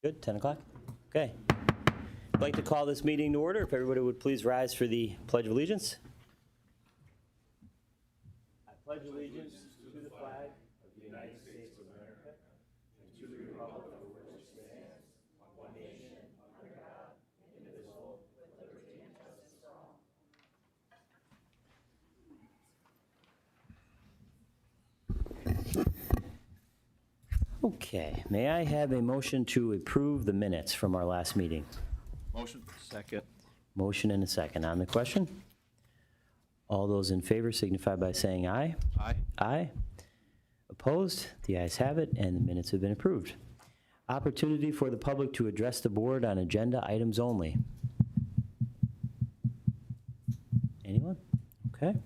Good, 10 o'clock? Okay. I'd like to call this meeting to order. If everybody would please rise for the Pledge of Allegiance. I pledge allegiance to the flag of the United States of America and to the republic for which it stands, one nation, under God, indivisible, with liberty and justice for all. Okay, may I have a motion to approve the minutes from our last meeting? Motion. Second. Motion and a second on the question. All those in favor signify by saying aye. Aye. Aye. Opposed? The ayes have it, and the minutes have been approved. Opportunity for the public to address the board on agenda items only. Anyone? Okay.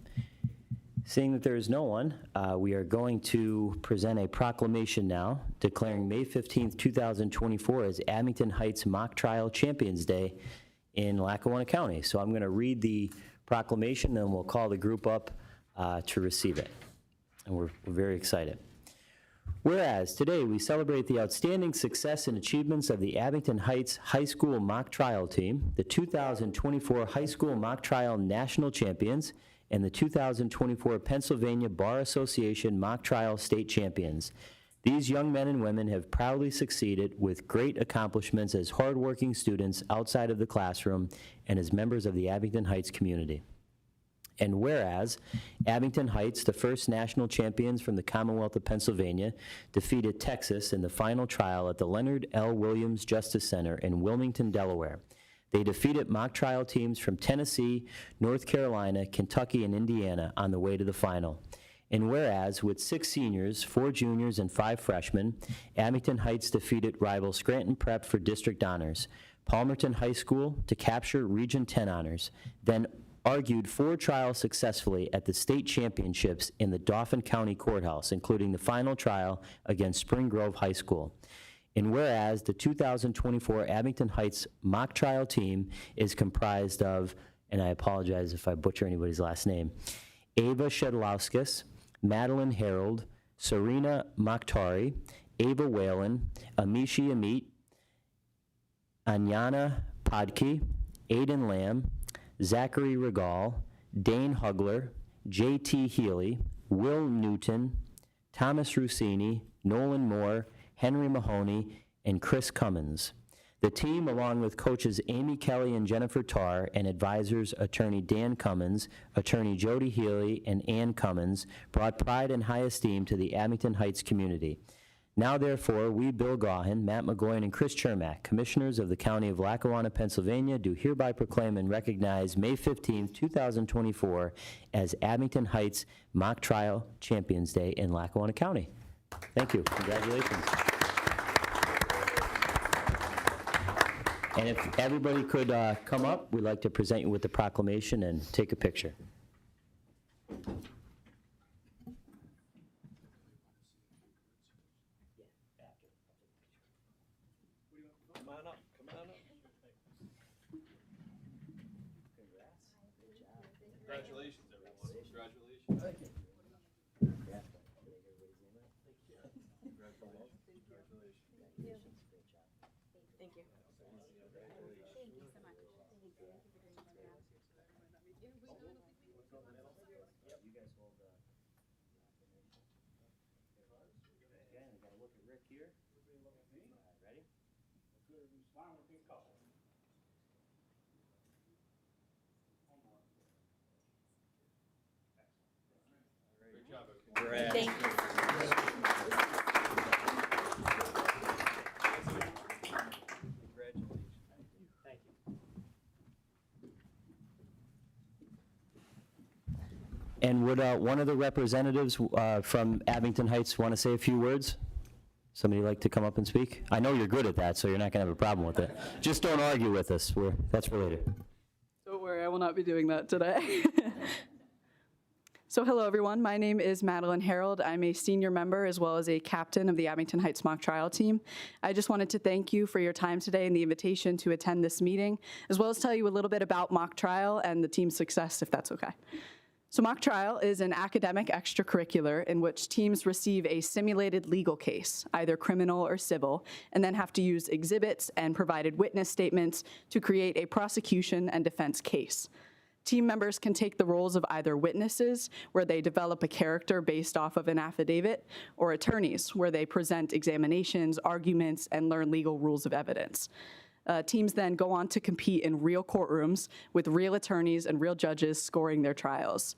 Seeing that there is no one, we are going to present a proclamation now declaring May 15th, 2024 as Abington Heights Mock Trial Champions Day in Lackawanna County. So I'm going to read the proclamation, and we'll call the group up to receive it. And we're very excited. Whereas today we celebrate the outstanding success and achievements of the Abington Heights High School Mock Trial Team, the 2024 High School Mock Trial National Champions, and the 2024 Pennsylvania Bar Association Mock Trial State Champions. These young men and women have proudly succeeded with great accomplishments as hardworking students outside of the classroom and as members of the Abington Heights community. And whereas Abington Heights, the first national champions from the Commonwealth of Pennsylvania, defeated Texas in the final trial at the Leonard L. Williams Justice Center in Wilmington, Delaware. They defeated mock trial teams from Tennessee, North Carolina, Kentucky, and Indiana on the way to the final. And whereas, with 6 seniors, 4 juniors, and 5 freshmen, Abington Heights defeated rival Scranton Prep for district honors, Palmerton High School to capture Region 10 honors, then argued 4 trials successfully at the state championships in the Dauphin County Courthouse, including the final trial against Spring Grove High School. And whereas the 2024 Abington Heights mock trial team is comprised of, and I apologize if I butcher anybody's last name, Ava Shedlowskis, Madeline Harold, Serena Mokhtari, Ava Whalen, Amishi Amit, Anyana Podke, Aiden Lamb, Zachary Regal, Dane Hugler, J.T. Healy, Will Newton, Thomas Rossini, Nolan Moore, Henry Mahoney, and Chris Cummins. The team, along with coaches Amy Kelly and Jennifer Tarr, and advisors attorney Dan Cummins, attorney Jody Healy, and Ann Cummins, brought pride and high esteem to the Abington Heights community. Now, therefore, we, Bill Gaughan, Matt McGloin, and Chris Chermak, commissioners of the County of Lackawanna, Pennsylvania, do hereby proclaim and recognize May 15th, 2024 as Abington Heights Mock Trial Champions Day in Lackawanna County. Thank you. Congratulations. And if everybody could come up, we'd like to present you with the proclamation and take a picture. Come on up. Come on up. Congrats. Good job. Congratulations, everyone. Congratulations. Thank you. Thank you. Thank you so much. Thank you. You guys hold the information. Okay, we got to look at Rick here. All right, ready? Great job. Congrats. Thank you. Thank you. And would one of the representatives from Abington Heights want to say a few words? Somebody like to come up and speak? I know you're good at that, so you're not going to have a problem with it. Just don't argue with us. That's related. Don't worry, I will not be doing that today. So hello, everyone. My name is Madeline Harold. I'm a senior member as well as a captain of the Abington Heights Mock Trial Team. I just wanted to thank you for your time today and the invitation to attend this meeting, as well as tell you a little bit about mock trial and the team's success, if that's okay. So mock trial is an academic extracurricular in which teams receive a simulated legal case, either criminal or civil, and then have to use exhibits and provided witness statements to create a prosecution and defense case. Team members can take the roles of either witnesses, where they develop a character based off of an affidavit, or attorneys, where they present examinations, arguments, and learn legal rules of evidence. Teams then go on to compete in real courtrooms with real attorneys and real judges scoring their trials.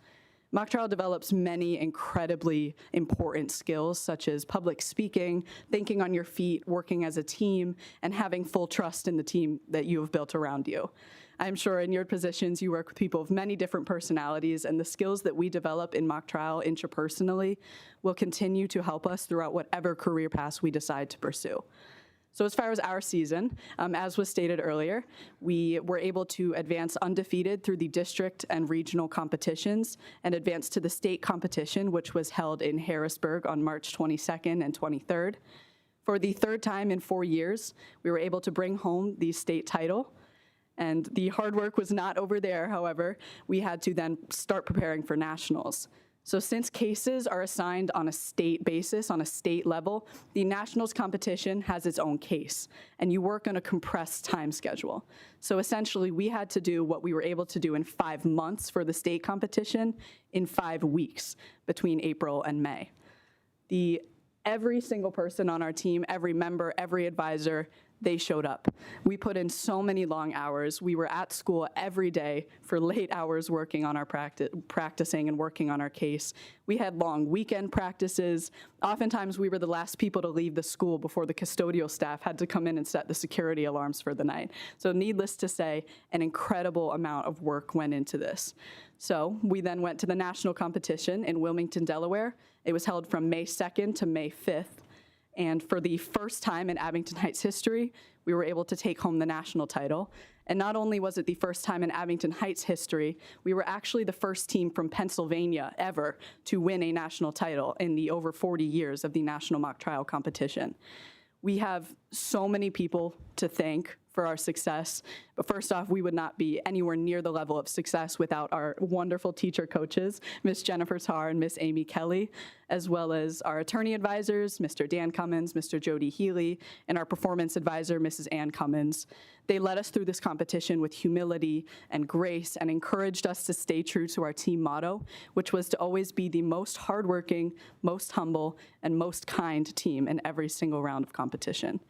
Mock trial develops many incredibly important skills, such as public speaking, thinking on your feet, working as a team, and having full trust in the team that you have built around you. I'm sure in your positions you work with people of many different personalities, and the skills that we develop in mock trial intrapersonally will continue to help us throughout whatever career paths we decide to pursue. So as far as our season, as was stated earlier, we were able to advance undefeated through the district and regional competitions and advance to the state competition, which was held in Harrisburg on March 22nd and 23rd. For the third time in 4 years, we were able to bring home the state title. And the hard work was not over there, however. We had to then start preparing for nationals. So since cases are assigned on a state basis, on a state level, the nationals competition has its own case, and you work on a compressed time schedule. So essentially, we had to do what we were able to do in 5 months for the state competition in 5 weeks between April and May. Every single person on our team, every member, every advisor, they showed up. We put in so many long hours. We were at school every day for late hours working on our practicing and working on our case. We had long weekend practices. Oftentimes, we were the last people to leave the school before the custodial staff had to come in and set the security alarms for the night. So needless to say, an incredible amount of work went into this. So we then went to the national competition in Wilmington, Delaware. It was held from May 2nd to May 5th. And for the first time in Abington Heights history, we were able to take home the national title. And not only was it the first time in Abington Heights history, we were actually the first team from Pennsylvania ever to win a national title in the over 40 years of the national mock trial competition. We have so many people to thank for our success. But first off, we would not be anywhere near the level of success without our wonderful teacher coaches, Miss Jennifer Tarr and Miss Amy Kelly, as well as our attorney advisors, Mr. Dan Cummins, Mr. Jody Healy, and our performance advisor, Mrs. Ann Cummins. They led us through this competition with humility and grace and encouraged us to stay true to our team motto, which was to always be the most hardworking, most humble, and most kind team in every single round of competition.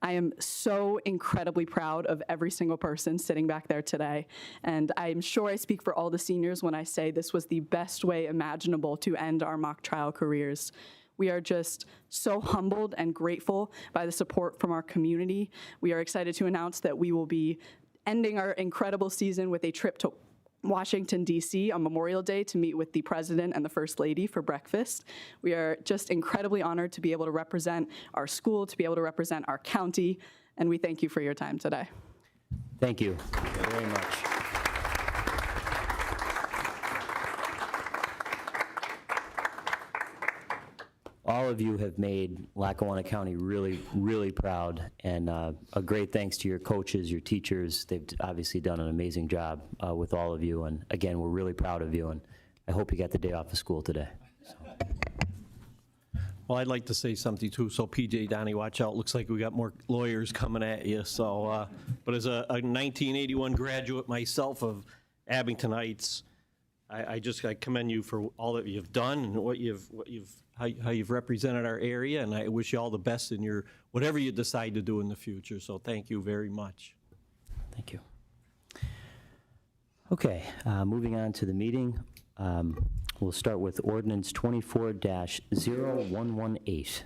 I am so incredibly proud of every single person sitting back there today, and I'm sure I speak for all the seniors when I say this was the best way imaginable to end our mock trial careers. We are just so humbled and grateful by the support from our community. We are excited to announce that we will be ending our incredible season with a trip to Washington, D.C. on Memorial Day to meet with the President and the First Lady for breakfast. We are just incredibly honored to be able to represent our school, to be able to represent our county, and we thank you for your time today. Thank you very much. All of you have made Lackawanna County really, really proud, and a great thanks to your coaches, your teachers. They've obviously done an amazing job with all of you, and again, we're really proud of you, and I hope you got the day off of school today. So. Well, I'd like to say something too. So PJ, Donnie, watch out. Looks like we got more lawyers coming at you. So, but as a 1981 graduate myself of Abington Heights, I commend you for all that you've done and how you've represented our area, and I wish you all the best in your whatever you decide to do in the future. So thank you very much. Thank you. Okay, moving on to the meeting. We'll start with ordinance 24-0118.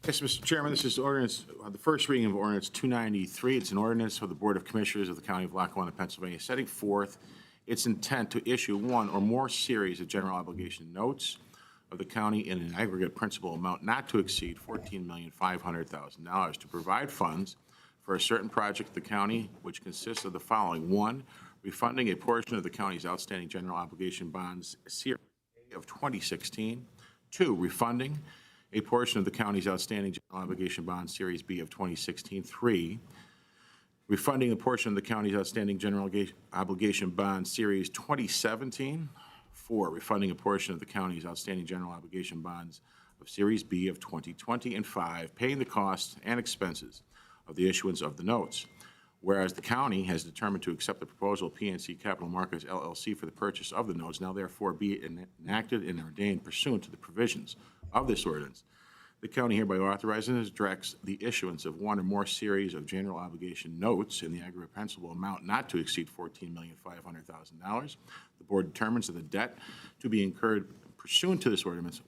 Yes, Mr. Chairman, this is ordinance, the first reading of ordinance 293. It's an ordinance for the Board of Commissioners of the County of Lackawanna, Pennsylvania, setting forth its intent to issue one or more series of general obligation notes of the county in an aggregate principal amount not to exceed $14,500,000 to provide funds for a certain project of the county, which consists of the following. 1, refunding a portion of the county's outstanding general obligation bonds series of 2016. 2, refunding a portion of the county's outstanding general obligation bond series B of 2016. 3, refunding a portion of the county's outstanding general obligation bond series 2017. 4, refunding a portion of the county's outstanding general obligation bonds of Series B of 2020. And 5, paying the costs and expenses of the issuance of the notes. Whereas the county has determined to accept the proposal of PNC Capital Markets LLC for the purchase of the notes, now therefore be enacted and ordained pursuant to the provisions of this ordinance. The county hereby authorizes and directs the issuance of one or more series of general obligation notes in the aggregate principal amount not to exceed $14,500,000. The board determines that the debt to be incurred pursuant to this ordinance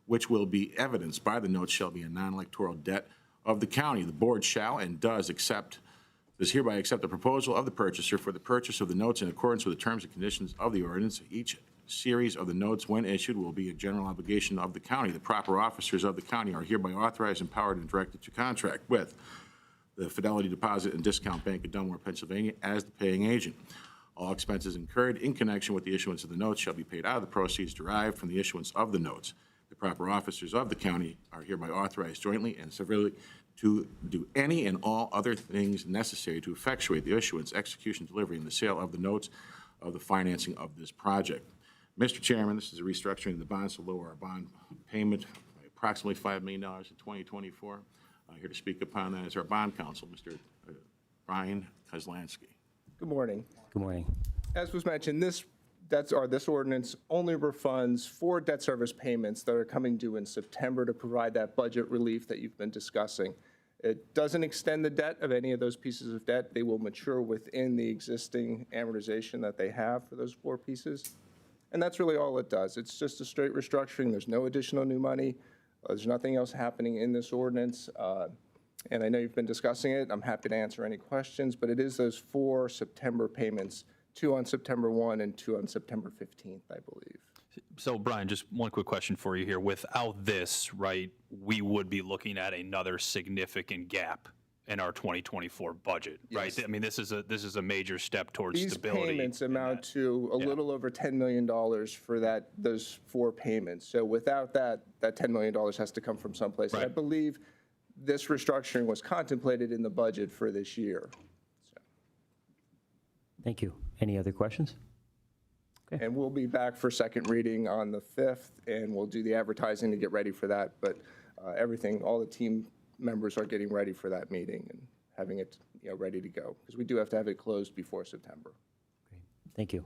which will be evidenced by the notes shall be a non-electoral debt of the county. The board shall and does hereby accept the proposal of the purchaser for the purchase of the notes in accordance with the terms and conditions of the ordinance. Each series of the notes, when issued, will be a general obligation of the county. The proper officers of the county are hereby authorized, empowered, and directed to contract with the Fidelity Deposit and Discount Bank of Dunmore, Pennsylvania, as the paying agent. All expenses incurred in connection with the issuance of the notes shall be paid out of the proceeds derived from the issuance of the notes. The proper officers of the county are hereby authorized jointly and severally to do any and all other things necessary to effectuate the issuance, execution, delivery, and the sale of the notes of the financing of this project. Mr. Chairman, this is a restructuring of the bonds to lower our bond payment by approximately $5 million in 2024. Here to speak upon that is our bond counsel, Mr. Brian Kozlansky. Good morning. Good morning. As was mentioned, this ordinance only refunds 4 debt service payments that are coming due in September to provide that budget relief that you've been discussing. It doesn't extend the debt of any of those pieces of debt. They will mature within the existing amortization that they have for those 4 pieces. And that's really all it does. It's just a straight restructuring. There's no additional new money. There's nothing else happening in this ordinance. And I know you've been discussing it. I'm happy to answer any questions, but it is those 4 September payments, 2 on September 1 and 2 on September 15th, I believe. So Brian, just one quick question for you here. Without this, right, we would be looking at another significant gap in our 2024 budget, right? Yes. I mean, this is a major step towards These stability. payments amount to a little over $10 million for those 4 payments. So without that $10 million has to come from someplace. And I Right. believe this restructuring was contemplated in the budget for this year. Thank you. Any other questions? And we'll be back for second reading on the 5th, and we'll do the advertising to get ready for that. But all the team members are getting ready for that meeting and having it ready to go, because we do have to have it closed before September. Great. Thank you.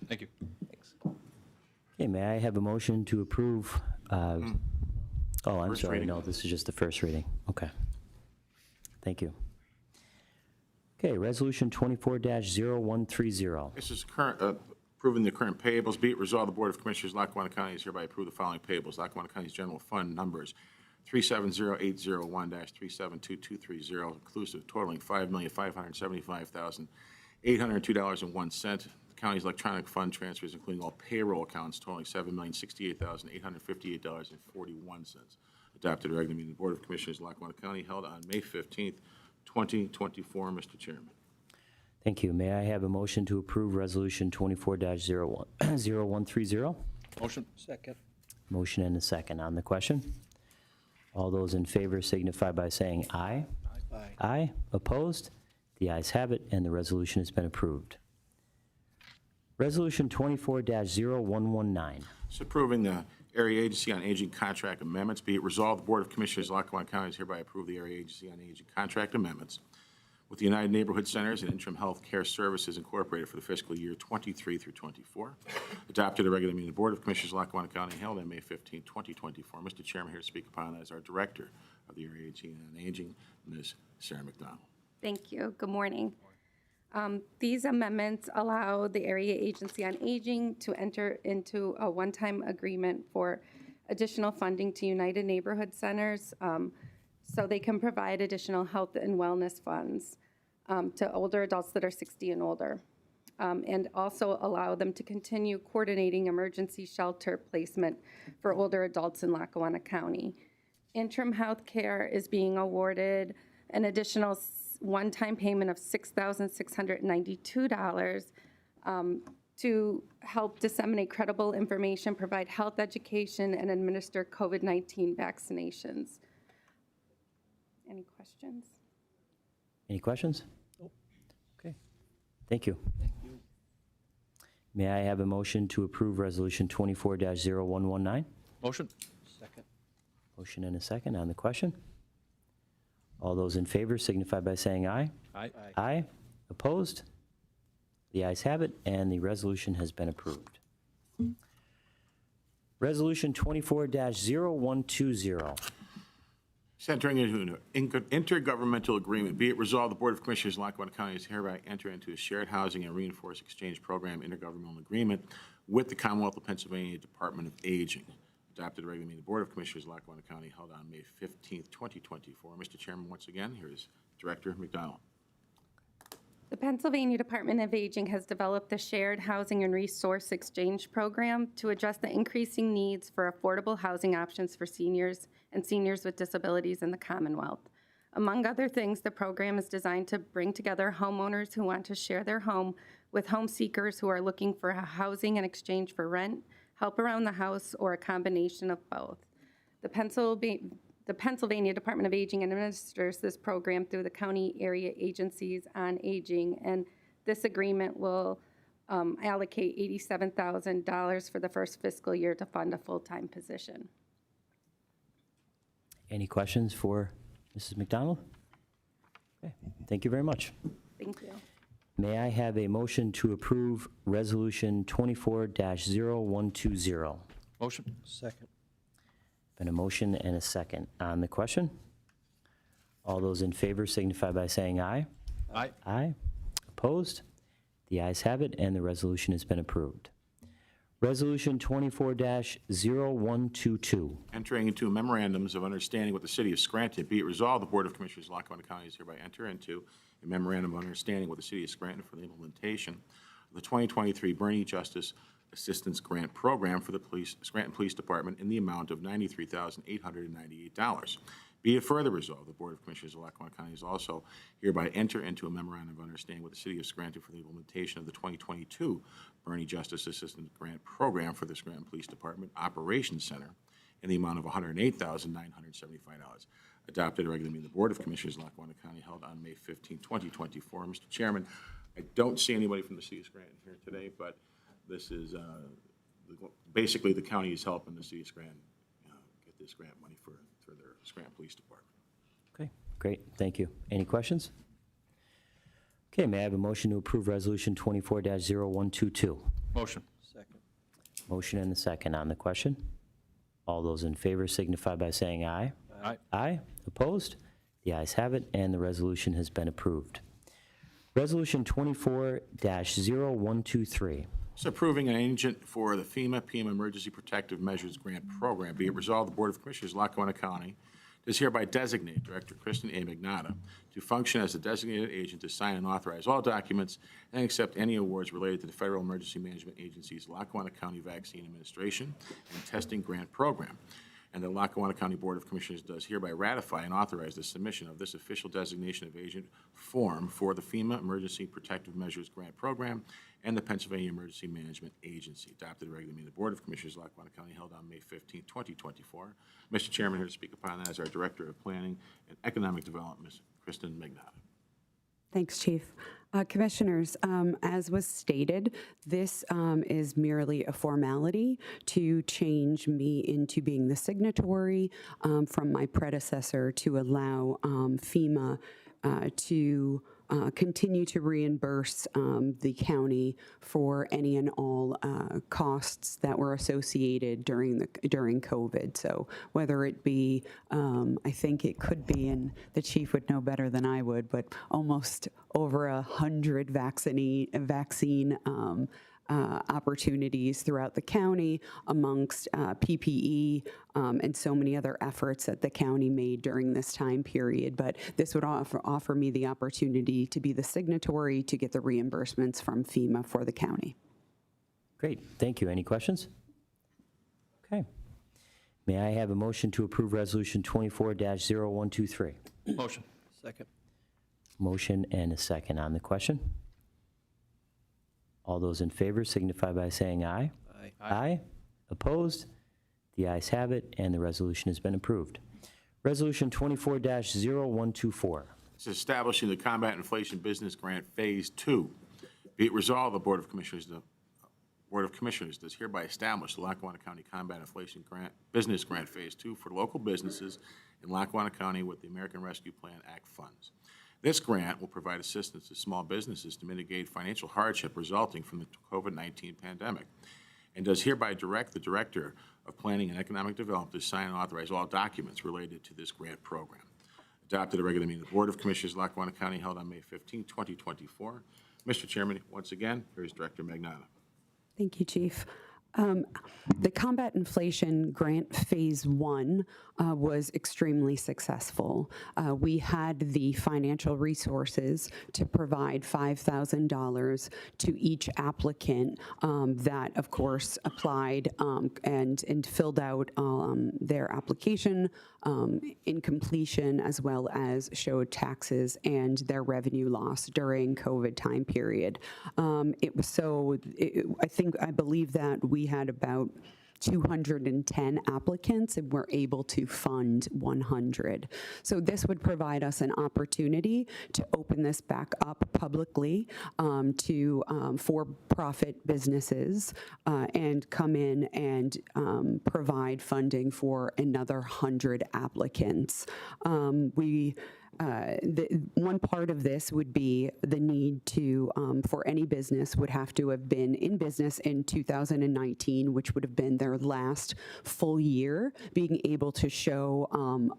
Thank you. Thanks. Okay, may I have a motion to approve? I'm First sorry, reading. no, this is just the first reading. Okay. Thank you. Okay, Resolution 24-0130. This is approving the current payables. Be it resolved, the Board of Commissioners, Lackawanna County is hereby approve the following payables. Lackawanna County's general fund numbers 370801-372230, inclusive totaling $5,575,802.01. The county's electronic fund transfers, including all payroll accounts, totaling $7,068,858.41. Adopted at a regular meeting of the Board of Commissioners, Lackawanna County, held on May 15th, 2024. Mr. Chairman. Thank you. May I have a motion to approve Resolution 24-0130? Motion. Second. Motion and a second on the question. All those in favor signify by saying aye. Aye. Aye. Opposed? The ayes have it, and the resolution has been approved. Resolution 24-0119. It's approving the Area Agency on Aging contract amendments. Be it resolved, the Board of Commissioners, Lackawanna County is hereby approve the Area Agency on Aging contract amendments with the United Neighborhood Centers and Interim Health Care Services Incorporated for the fiscal year 23 through 24. Adopted at a regular meeting of the Board of Commissioners, Lackawanna County, held on May 15, 2024. Mr. Chairman, here to speak upon that is our Director of the Area Agency on Aging, Ms. Sarah McDonald. Thank you. Good morning. These amendments allow the Area Agency on Aging to enter into a one-time agreement for additional funding to United Neighborhood Centers so they can provide additional health and wellness funds to older adults that are 60 and older, and also allow them to continue coordinating emergency shelter placement for older adults in Lackawanna County. Interim Health Care is being awarded an additional one-time payment of $6,692 to help disseminate credible information, provide health education, and administer COVID-19 vaccinations. Any questions? Any questions? Okay, thank you. May I have a motion to approve Resolution 24-0119? Motion? Motion and a second on the question. All those in favor signify by saying aye. Aye. Aye. Opposed? The ayes have it, and the resolution has been approved. Resolution 24-0120. Entering into an intergovernmental agreement, be it resolved, the Board of Commissioners of Lackawanna County is hereby enter into a shared housing and reinforced exchange program intergovernmental agreement with the Commonwealth of Pennsylvania Department of Aging. Adopted regularly meeting the Board of Commissioners of Lackawanna County held on May 15th, 2024. Mr. Chairman, once again, here is Director McDonald. The Pennsylvania Department of Aging has developed the Shared Housing and Resource Exchange Program to address the increasing needs for affordable housing options for seniors and seniors with disabilities in the Commonwealth. Among other things, the program is designed to bring together homeowners who want to share their home with home seekers who are looking for housing in exchange for rent, help around the house, or a combination of both. The Pennsylvania Department of Aging administers this program through the county area agencies on aging, and this agreement will allocate $87,000 for the first fiscal year to fund a full-time position. Any questions for Mrs. McDonald? Okay, thank you very much. Thank you. May I have a motion to approve Resolution 24-0120? Motion? Been a motion and a second on the question. All those in favor signify by saying aye. Aye. Aye. Opposed? The ayes have it, and the resolution has been approved. Resolution 24-0122. Entering into memorandums of understanding with the City of Scranton, be it resolved, the Board of Commissioners of Lackawanna County is hereby enter into a memorandum of understanding with the City of Scranton for the implementation of the 2023 Bernie Justice Assistance Grant Program for the Scranton Police Department in the amount of $93,898. Be it further resolved, the Board of Commissioners of Lackawanna County is also hereby enter into a memorandum of understanding with the City of Scranton for the implementation of the 2022 Bernie Justice Assistance Grant Program for the Scranton Police Department Operations Center in the amount of $108,975. Adopted at regular meeting of the Board of Commissioners of Lackawanna County held on May 15, 2024. Mr. Chairman, I don't see anybody from the City of Scranton here today, but this is basically the county is helping the City of Scranton get this grant money for their Scranton Police Department. Okay, great, thank you. Any questions? Okay, may I have a motion to approve Resolution 24-0122? Motion? Motion and a second on the question. All those in favor signify by saying aye. Aye. Aye. Opposed? The ayes have it, and the resolution has been approved. Resolution 24-0123. It's approving an agent for the FEMA Emergency Protective Measures Grant Program. Be it resolved, the Board of Commissioners of Lackawanna County does hereby designate Director Kristen A. Magnata to function as a designated agent to sign and authorize all documents and accept any awards related to the Federal Emergency Management Agency's Lackawanna County Vaccine Administration and Testing Grant Program. And the Lackawanna County Board of Commissioners does hereby ratify and authorize the submission of this official designation of agent form for the FEMA Emergency Protective Measures Grant Program and the Pennsylvania Emergency Management Agency. Adopted at regular meeting of the Board of Commissioners of Lackawanna County held on May 15, 2024. Mr. Chairman, here to speak upon that is our Director of Planning and Economic Development, Ms. Kristen Magnata. Thanks, Chief. Commissioners, as was stated, this is merely a formality to change me into being the signatory from my predecessor to allow FEMA to continue to reimburse the county for any and all costs that were associated during COVID. So whether it be, I think it could be, and the chief would know better than I would, but almost over 100 vaccine opportunities throughout the county amongst PPE and so many other efforts that the county made during this time period. But this would offer me the opportunity to be the signatory to get the reimbursements from FEMA for the county. Great, thank you. Any questions? Okay. May I have a motion to approve Resolution 24-0123? Motion? Motion and a second on the question. All those in favor signify by saying aye. Aye. Opposed? The ayes have it, and the resolution has been approved. Resolution 24-0124. It's establishing the Combat Inflation Business Grant Phase 2. Be it resolved, the Board of Commissioners does hereby establish the Lackawanna County Combat Inflation Business Grant Phase 2 for local businesses in Lackawanna County with the American Rescue Plan Act funds. This grant will provide assistance to small businesses to mitigate financial hardship resulting from the COVID-19 pandemic, and does hereby direct the Director of Planning and Economic Development to sign and authorize all documents related to this grant program. Adopted at a regular meeting of the Board of Commissioners, Lackawanna County, held on May 15, 2024. Mr. Chairman, once again, here is Director Magnata. Thank you, Chief. The Combat Inflation Grant Phase 1 was extremely successful. We had the financial resources to provide $5,000 to each applicant that, of course, applied and filled out their application in completion, as well as showed taxes and their revenue loss during COVID time period. I believe that we had about 210 applicants and we're able to fund 100. So this would provide us an opportunity to open this back up publicly to for-profit businesses and come in and provide funding for another 100 applicants. One part of this would be the need to, for any business, would have to have been in business in 2019, which would have been their last full year, being able to show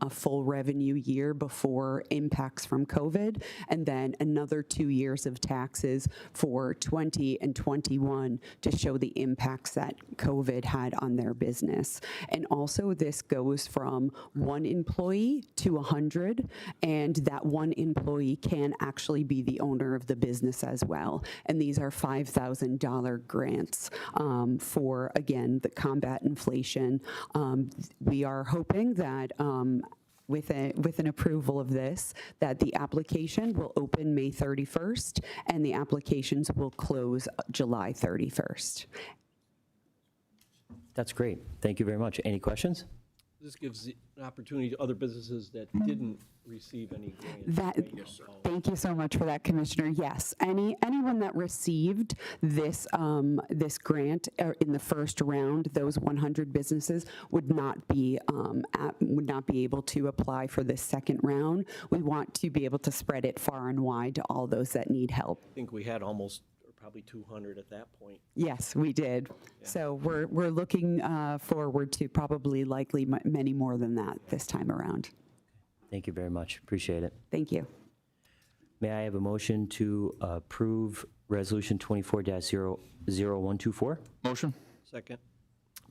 a full revenue year before impacts from COVID, and then another 2 years of taxes for 20 and 21 to show the impacts that COVID had on their business. And also this goes from 1 employee to 100, and that 1 employee can actually be the owner of the business as well. And these are $5,000 grants for, again, the combat inflation. We are hoping that with an approval of this, that the application will open May 31st and the applications will close July 31st. That's great. Thank you very much. Any questions? This gives an opportunity to other businesses that didn't receive any grants. Thank you so much for that, Commissioner. Yes, anyone that received this this grant in the first round, those 100 businesses would not be able to apply for this second round. We want to be able to spread it far and wide to all those that need help. I think we had almost probably 200 at that point. Yes, we did. Yeah. So we're looking forward to probably likely many more than that this time around. Thank you very much. Appreciate it. Thank you. May I have a motion to approve Resolution 24-0124? Motion? Second.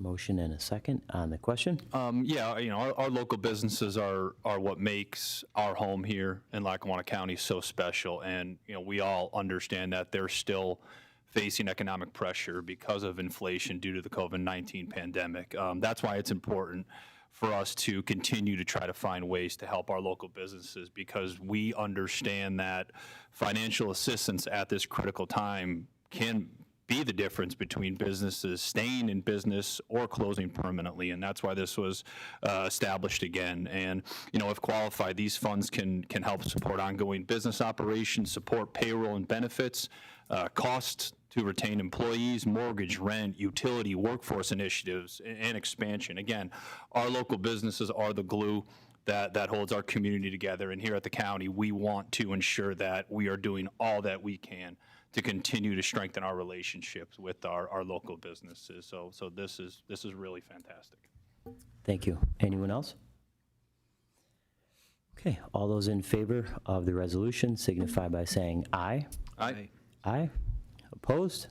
Motion and a second on the question. Yeah, our local businesses are what makes our home here in Lackawanna County so special, and we all understand that they're still facing economic pressure because of inflation due to the COVID-19 pandemic. That's why it's important for us to continue to try to find ways to help our local businesses, because we understand that financial assistance at this critical time can be the difference between businesses staying in business or closing permanently, and that's why this was established again. And if qualified, these funds can help support ongoing business operations, support payroll and benefits, costs to retain employees, mortgage, rent, utility, workforce initiatives, and expansion. Again, our local businesses are the glue that holds our community together, and here at the county, we want to ensure that we are doing all that we can to continue to strengthen our relationships with our local businesses. So this is really fantastic. Thank you. Anyone else? Okay, all those in favor of the resolution signify by saying aye. Aye. Aye. Opposed?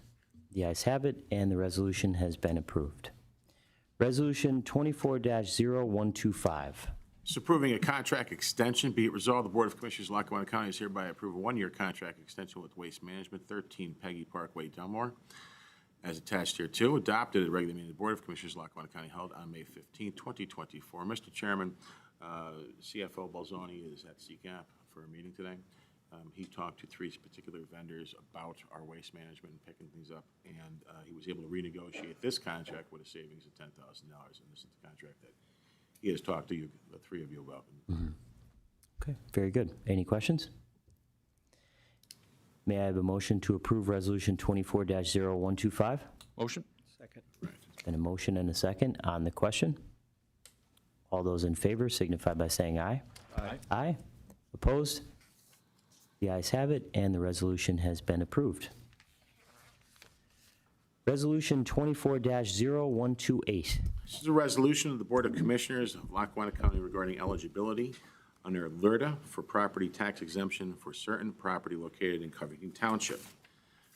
The ayes have it, and the resolution has been approved. Resolution 24-0125. It's approving a contract extension. Be it resolved, the Board of Commissioners of Lackawanna County is hereby approve a 1-year contract extension with Waste Management, 13 Peggy Parkway, Delmore, as attached here too. Adopted at a regular meeting of the Board of Commissioners of Lackawanna County held on May 15, 2024. Mr. Chairman, CFO Balzoni is at CCAP for a meeting today. He talked to 3 particular vendors about our waste management and picking things up, and he was able to renegotiate this contract with a savings of $10,000, and this is the contract that he has talked to you, the 3 of you, about. Mm-hmm. Okay, very good. Any questions? May I have a motion to approve Resolution 24-0125? Motion? Second. Been a motion and a second on the question. All those in favor signify by saying aye. Aye. Aye. Opposed? The ayes have it, and the resolution has been approved. Resolution 24-0128. This is a resolution of the Board of Commissioners of Lackawanna County regarding eligibility under LRTA for property tax exemption for certain property located in Covington Township.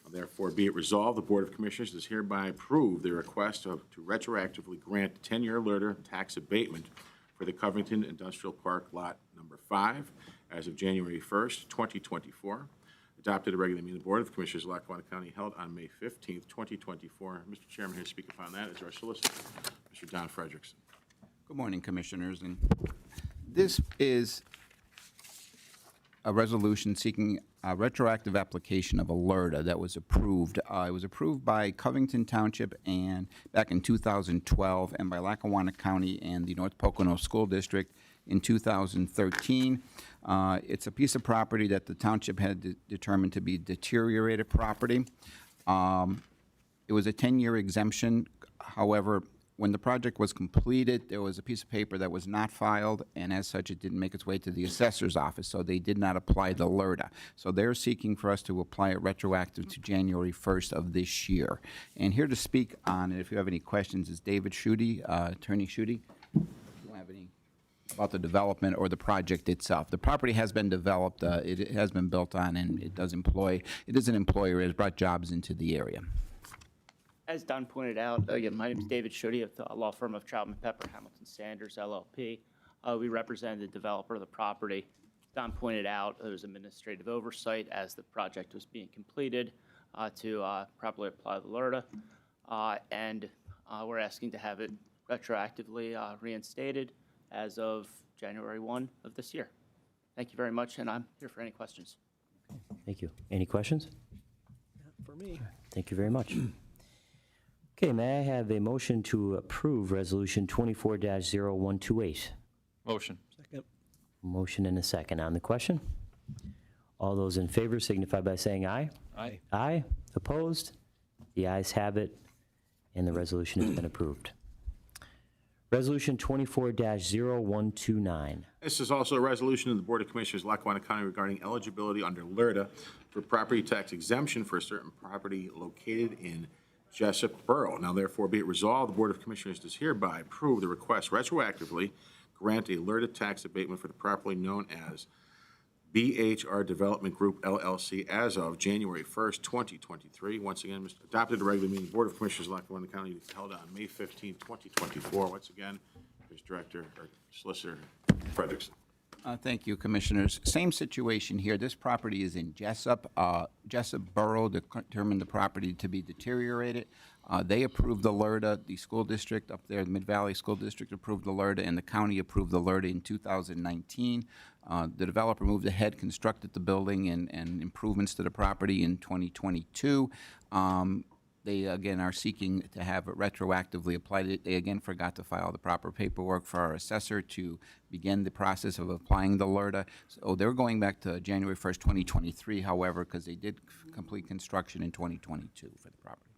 Now, therefore, be it resolved, the Board of Commissioners does hereby approve the request to retroactively grant 10-year LRTA tax abatement for the Covington Industrial Park Lot Number 5 as of January 1st, 2024. Adopted a regular meeting of the Board of Commissioners of Lackawanna County held on May 15th, 2024. Mr. Chairman, here to speak upon that is our solicitor, Mr. Don Frederickson. Good morning, Commissioners. And this is a resolution seeking a retroactive application of a LRTA that was approved. It was approved by Covington Township and back in 2012 and by Lackawanna County and the North Pocono School District in 2013. It's a piece of property that the township had determined to be deteriorated property. It was a 10-year exemption. However, when the project was completed, there was a piece of paper that was not filed, and as such, it didn't make its way to the assessor's office, so they did not apply the LRTA. So they're seeking for us to apply it retroactive to January 1st of this year. And here to speak on it, if you have any questions, is David Schutte, Attorney Schutte. If you don't have any about the development or the project itself. The property has been developed, it has been built on, and it is an employer, it has brought jobs into the area. As Don pointed out, again, my name is David Schutte of the law firm of Troutman Pepper Hamilton Sanders, LLP. We represent the developer of the property. Don pointed out there was administrative oversight as the project was being completed to properly apply the LRTA, and we're asking to have it retroactively reinstated as of January 1 of this year. Thank you very much, and I'm here for any questions. Thank you. Any questions? For me. Thank you very much. Okay, may I have a motion to approve Resolution 24-0128? Motion. Second. Motion and a second on the question. All those in favor signify by saying aye. Aye. Aye. Opposed? The ayes have it, and the resolution has been approved. Resolution 24-0129. This is also a resolution of the Board of Commissioners of Lackawanna County regarding eligibility under LRTA for property tax exemption for a certain property located in Jessup Borough. Now, therefore, be it resolved, the Board of Commissioners does hereby approve the request retroactively grant a LRTA tax abatement for the property known as BHR Development Group LLC as of January 1st, 2023. Once again, adopted a regular meeting of the Board of Commissioners of Lackawanna County held on May 15th, 2024. Once again, there's Director or Solicitor Frederickson. Thank you, Commissioners. Same situation here. This property is in Jessup. Jessup Borough determined the property to be deteriorated. They approved the LRTA. The school district up there, the Mid-Valley School District, approved the LRTA, and the county approved the LRTA in 2019. The developer moved ahead, constructed the building and improvements to the property in 2022. They, again, are seeking to have it retroactively applied. They, again, forgot to file the proper paperwork for our assessor to begin the process of applying the LRTA. So they're going back to January 1st, 2023, however, because they did complete construction in 2022 for the property.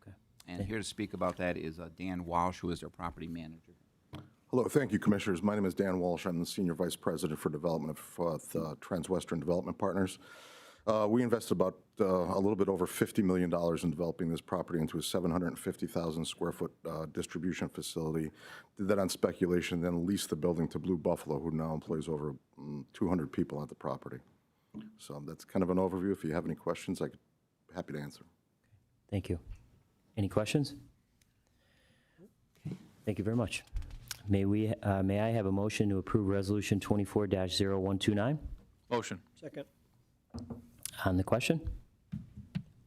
Okay. And here to speak about that is Dan Walsh, who is their property manager. Hello, thank you, Commissioners. My name is Dan Walsh. I'm the Senior Vice President for Development of Transwestern Development Partners. We invested about a little bit over $50 million in developing this property into a 750,000 square foot distribution facility. Did that on speculation, then leased the building to Blue Buffalo, who now employs over 200 people at the property. So that's kind of an overview. If you have any questions, I'm happy to answer. Thank you. Any questions? Thank you very much. May I have a motion to approve Resolution 24-0129? Motion. Second. On the question?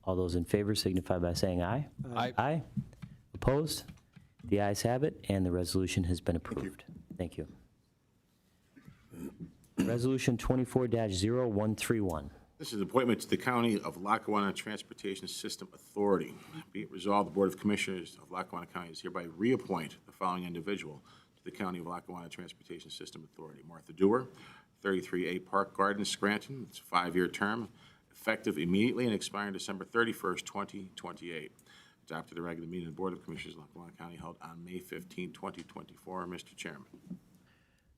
All those in favor signify by saying aye. Aye. Aye. Opposed? The ayes have it, and the resolution has been approved. Thank you. Resolution 24-0131. This is appointment to the County of Lackawanna Transportation System Authority. Be it resolved, the Board of Commissioners of Lackawanna County is hereby reappoint the following individual to the County of Lackawanna Transportation System Authority. Martha Dewar, 33A Park Gardens, Scranton. It's a 5-year term, effective immediately and expiring December 31st, 2028. Adopted the regular meeting of the Board of Commissioners of Lackawanna County held on May 15, 2024. Mr. Chairman.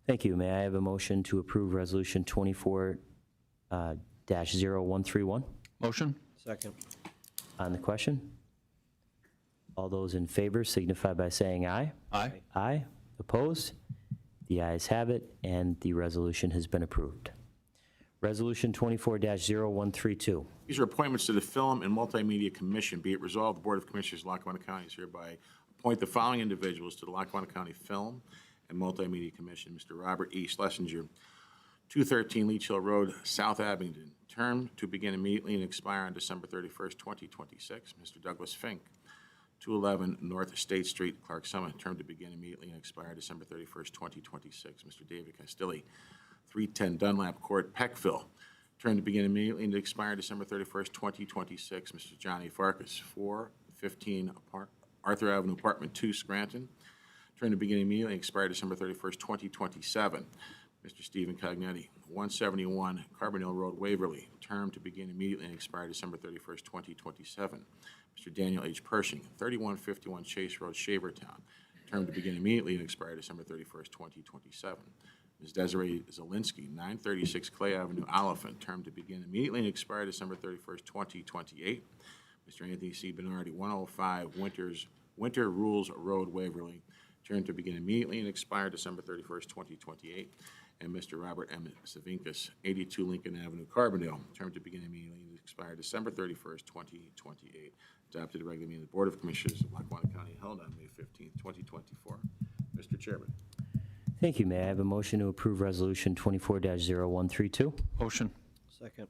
Thank you. May I have a motion to approve Resolution 24-0131? Motion? Second. On the question? All those in favor signify by saying aye. Aye. Aye. Opposed? The ayes have it, and the resolution has been approved. Resolution 24-0132. These are appointments to the Film and Multimedia Commission. Be it resolved, the Board of Commissioners of Lackawanna County is hereby appoint the following individuals to the Lackawanna County Film and Multimedia Commission. Mr. Robert E. Schlesinger, 213 Leach Hill Road, South Abingdon. Term to begin immediately and expire on December 31st, 2026. Mr. Douglas Fink, 211 North State Street, Clark Summit. Term to begin immediately and expire December 31st, 2026. Mr. David Castilli, 310 Dunlap Court, Peckville. Term to begin immediately and expire December 31st, 2026. Mr. Johnny Farkas, 415 Arthur Avenue, Apartment 2, Scranton. Term to begin immediately and expire December 31st, 2027. Mr. Stephen Cognetti, 171 Carbondale Road, Waverly. Term to begin immediately and expire December 31st, 2027. Mr. Daniel H. Pershing, 3151 Chase Road, Shavertown. Term to begin immediately and expire December 31st, 2027. Ms. Desiree Zielinski, 936 Clay Avenue, Oliphant. Term to begin immediately and expire December 31st, 2028. Mr. Anthony C. Bernardi, 105 Winter Rules Road, Waverly. Term to begin immediately and expire December 31st, 2028. And Mr. Robert M. Savinkas, 82 Lincoln Avenue, Carbondale. Term to begin immediately and expire December 31st, 2028. Adopted the regular meeting of the Board of Commissioners of Lackawanna County held on May 15th, 2024. Mr. Chairman. Thank you. May I have a motion to approve Resolution 24-0132? Motion? Second.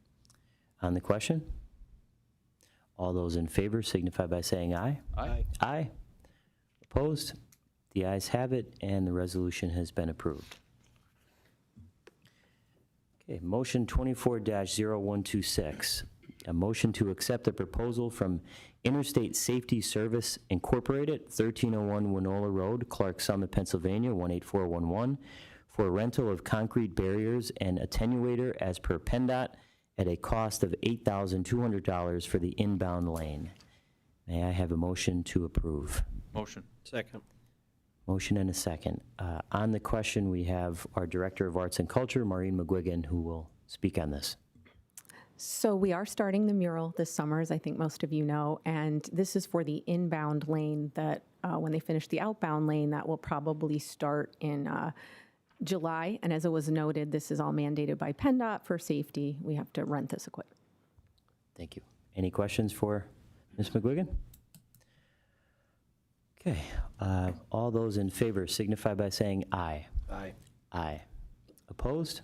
On the question? All those in favor signify by saying aye. Aye. Aye. Opposed? The ayes have it, and the resolution has been approved. Okay, motion 24-0126. A motion to accept a proposal from Interstate Safety Service Incorporated, 1301 Winola Road, Clark Summit, Pennsylvania, 18411, for a rental of concrete barriers and attenuator as per PennDOT at a cost of $8,200 for the inbound lane. May I have a motion to approve? Motion? Second. Motion and a second. On the question, we have our Director of Arts and Culture, Maureen McGuigan, who will speak on this. So we are starting the mural this summer, as I think most of you know, and this is for the inbound lane that when they finish the outbound lane, that will probably start in July. And as it was noted, this is all mandated by PennDOT for safety. We have to rent this equipment. Thank you. Any questions for Ms. McGuigan? Okay. All those in favor signify by saying aye. Aye. Aye. Opposed?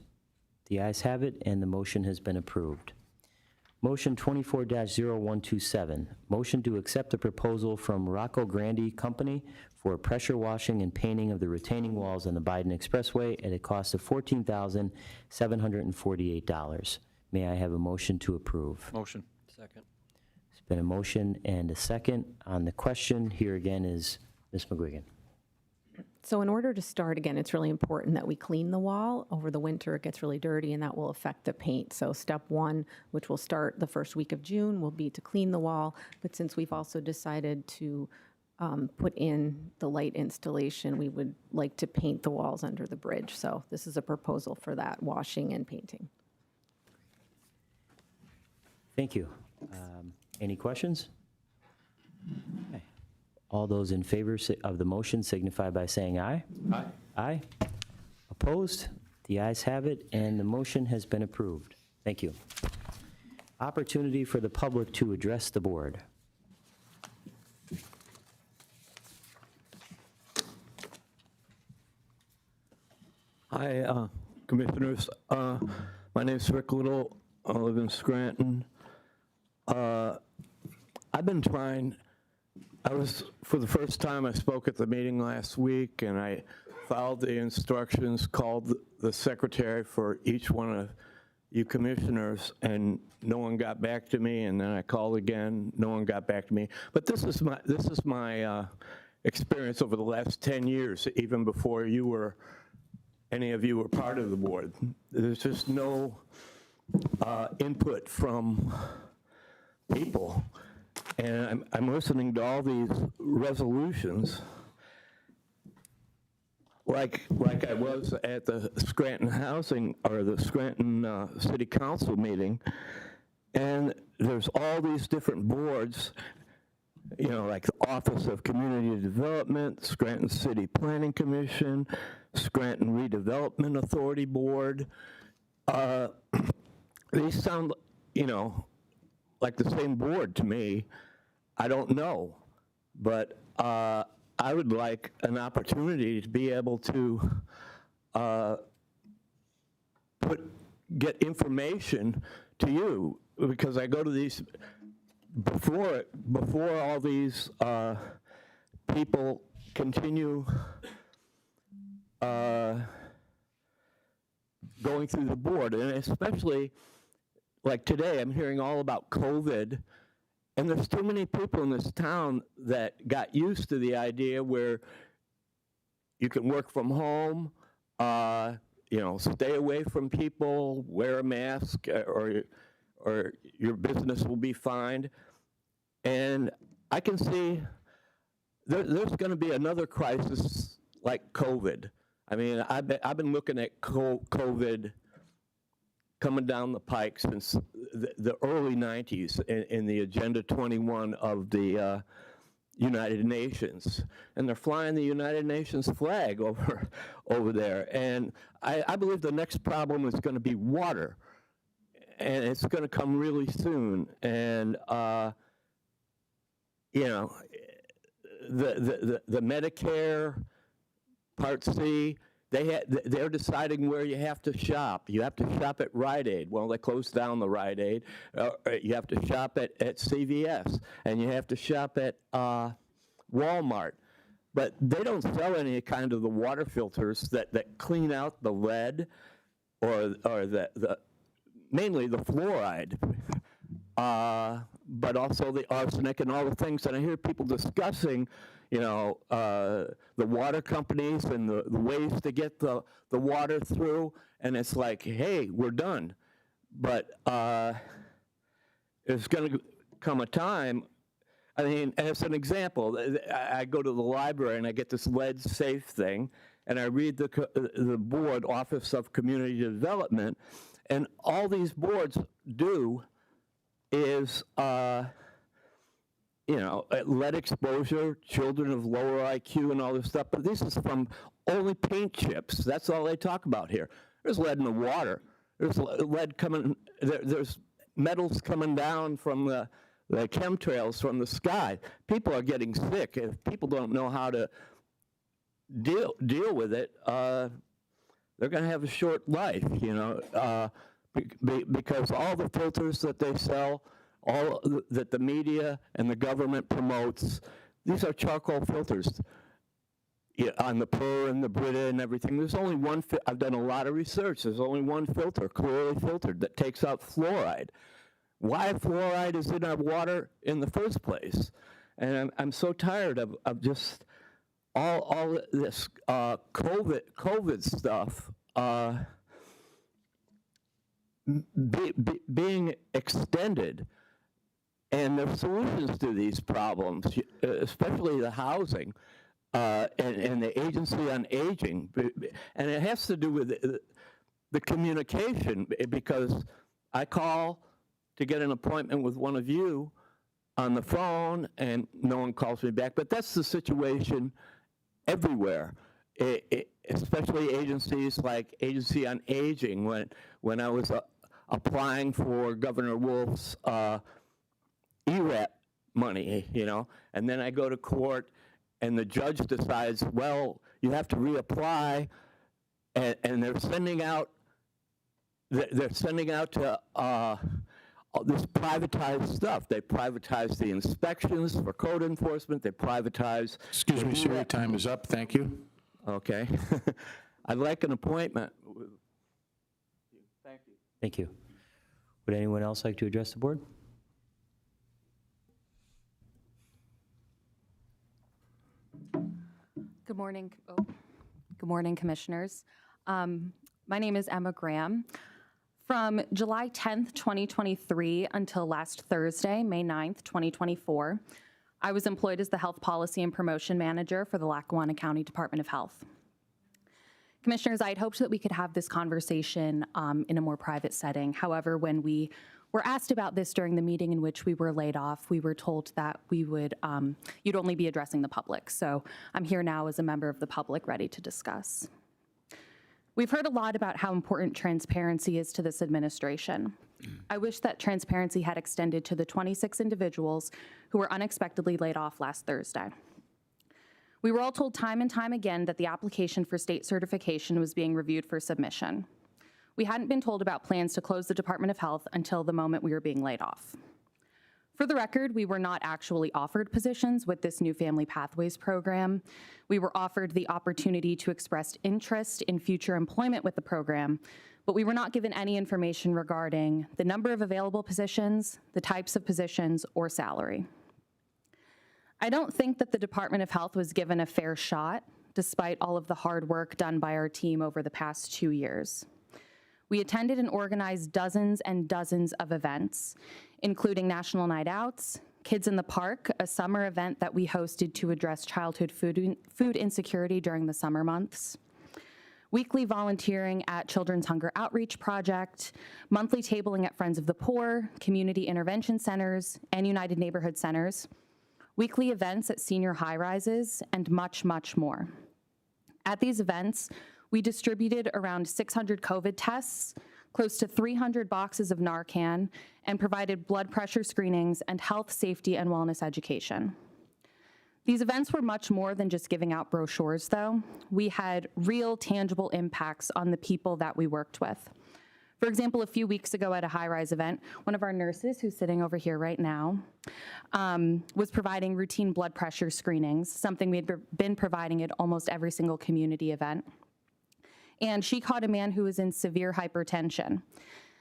The ayes have it, and the motion has been approved. Motion 24-0127, motion to accept the proposal from Rocco Grandi Company for pressure washing and painting of the retaining walls on the Biden Expressway at a cost of $14,748. May I have a motion to approve? Motion? Second. It's been a motion and a second. On the question, here again is Ms. McGuigan. So in order to start, again, it's really important that we clean the wall. Over the winter, it gets really dirty, and that will affect the paint. So step one, which will start the first week of June, will be to clean the wall. But since we've also decided to put in the light installation, we would like to paint the walls under the bridge. So this is a proposal for that, washing and painting. Thank you. Any questions? Okay. All those in favor of the motion signify by saying aye. Aye. Aye. Opposed? The ayes have it, and the motion has been approved. Thank you. Opportunity for the public to address the board. Hi, Commissioners. My name's Rick Little. I live in Scranton. I've been trying, for the first time, I spoke at the meeting last week, and I followed the instructions, called the secretary for each one of you commissioners, and no one got back to me, and then I called again, no one got back to me. But this is my experience over the last 10 years, even before you were any of you were part of the board. There's just no input from people. And I'm listening to all these resolutions, like I was at the Scranton Housing, or the Scranton City Council meeting, and there's all these different boards, you know, like the Office of Community Development, Scranton City Planning Commission, Scranton Redevelopment Authority Board. These sound, you know, like the same board to me. I don't know, but I would like an opportunity to be able to get information to you, because I go to these before all these people continue going through the board, and especially like today, I'm hearing all about COVID, and there's too many people in this town that got used to the idea where you can work from home, you know, stay away from people, wear a mask, or your business will be fined. And I can see there's going to be another crisis like COVID. I mean, I've been looking at COVID coming down the pike since the early 90s in the Agenda 21 of the United Nations. And they're flying the United Nations flag over there. And I believe the next problem is going to be water. And it's going to come really soon. And, you know, the Medicare Part C, they're deciding where you have to shop. You have to shop at Rite Aid. Well, they closed down the Rite Aid. You have to shop at CVS, and you have to shop at Walmart. But they don't sell any kind of the water filters that clean out the lead or the mainly the fluoride, but also the arsenic and all the things that I hear people discussing. You know, the water companies and the ways to get the water through, and it's like, hey, we're done. But there's going to come a time, I mean, as an example, I go to the library and I get this lead safe thing, and I read the board, Office of Community Development, and all these boards do is, you know, lead exposure, children of lower IQ and all this stuff, but this is from only paint chips. That's all they talk about here. There's lead in the water. There's lead coming, there's metals coming down from the chemtrails from the sky. People are getting sick. If people don't know how to deal with it, they're going to have a short life, you know, because all the filters that they sell, all that the media and the government promotes, these are charcoal filters. Yeah, on the PUR and the Brita and everything, there's only one, I've done a lot of research, there's only one filter, clearly filtered, that takes out fluoride. Why fluoride is in our water in the first place? And I'm so tired of just all this COVID stuff being extended. And there are solutions to these problems, especially the housing and the Agency on Aging. And it has to do with the communication, because I call to get an appointment with one of you on the phone and no one calls me back. But that's the situation everywhere, especially agencies like Agency on Aging. When I was applying for Governor Wolf's ERAP money, you know, and then I go to court and the judge decides, well, you have to reapply, and they're sending out to this privatized stuff. They privatize the inspections for code enforcement. They privatize. Excuse me, sir, your time is up. Thank you. Okay. I'd like an appointment. Thank you. Thank you. Would anyone else like to address the board? Good morning. Good morning, commissioners. My name is Emma Graham. From July 10th, 2023 until last Thursday, May 9th, 2024, I was employed as the Health Policy and Promotion Manager for the Lackawanna County Department of Health. Commissioners, I had hoped that we could have this conversation in a more private setting. However, when we were asked about this during the meeting in which we were laid off, we were told that we would, you'd only be addressing the public. So I'm here now as a member of the public ready to discuss. We've heard a lot about how important transparency is to this administration. I wish that transparency had extended to the 26 individuals who were unexpectedly laid off last Thursday. We were all told time and time again that the application for state certification was being reviewed for submission. We hadn't been told about plans to close the Department of Health until the moment we were being laid off. For the record, we were not actually offered positions with this new Family Pathways program. We were offered the opportunity to express interest in future employment with the program, but we were not given any information regarding the number of available positions, the types of positions, or salary. I don't think that the Department of Health was given a fair shot, despite all of the hard work done by our team over the past 2 years. We attended and organized dozens and dozens of events, including National Night Outs, Kids in the Park, a summer event that we hosted to address childhood food insecurity during the summer months, weekly volunteering at Children's Hunger Outreach Project, monthly tabling at Friends of the Poor, community intervention centers, and United Neighborhood Centers, weekly events at senior high-rises, and much, much more. At these events, we distributed around 600 COVID tests, close to 300 boxes of Narcan, and provided blood pressure screenings and health, safety, and wellness education. These events were much more than just giving out brochures, though. We had real, tangible impacts on the people that we worked with. For example, a few weeks ago at a high-rise event, one of our nurses, who's sitting over here right now, was providing routine blood pressure screenings, something we had been providing at almost every single community event. And she caught a man who was in severe hypertension.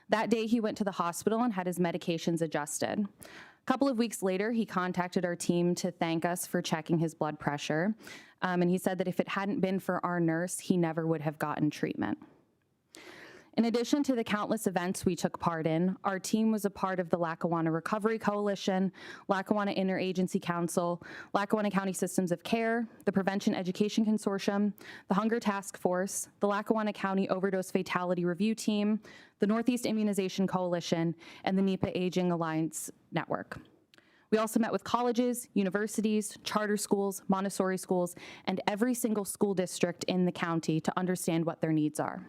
That day, he went to the hospital and had his medications adjusted. A couple of weeks later, he contacted our team to thank us for checking his blood pressure. And he said that if it hadn't been for our nurse, he never would have gotten treatment. In addition to the countless events we took part in, our team was a part of the Lackawanna Recovery Coalition, Lackawanna Interagency Council, Lackawanna County Systems of Care, the Prevention Education Consortium, the Hunger Task Force, the Lackawanna County Overdose Fatality Review Team, the Northeast Immunization Coalition, and the NEPA Aging Alliance Network. We also met with colleges, universities, charter schools, Montessori schools, and every single school district in the county to understand what their needs are.